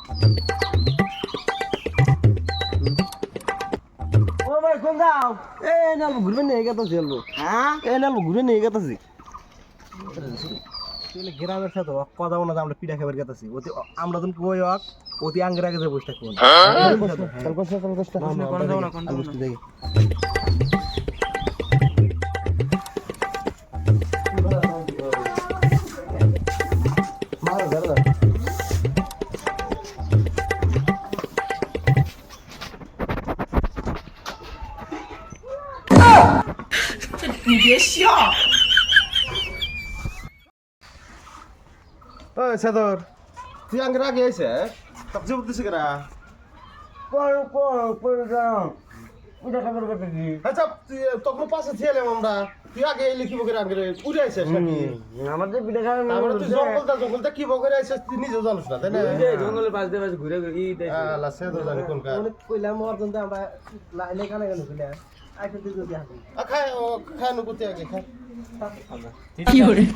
ও ভাই কোন যাও এই না ঘুরবে নিয়ে গেছে চলবো হ্যাঁ এই না ঘুরে নিয়ে গেছে তুই গ্রামের সাথে কথা বলা আমরা পিঠা খাবার গেতাছি ওতে আমরা যখন কই হক ওতে আঙ্গের আগে যে বসে থাকবো চল কষ্ট কোন যাও না কোন দেখি মারা ধর你别笑。 ওই সাদর তুই আঙ্গের আগে এসে সবজি বলতেছিস কেনা পর যাও পিঠা খাবার গেতাছি আচ্ছা তুই তখন পাশে ছিলাম আমরা তুই আগে লিখিব করে আঙ্গের উড়ে আইছিস নাকি আমাদের পিঠা খাবার আমরা তুই জঙ্গলটা কি বকরে আইছিস তুই নিজে জানিস না তাই না জঙ্গলের পাশ দিয়ে ঘুরে ঘুরে ই দেখ আল্লাহ সাদর জানি কোন কা অনেক কইলাম অর্জন তো আমরা লাইলে কানে কানে কইলা আইতে দিতে দিয়া খায় খায় নুকুতি আগে খায়有人。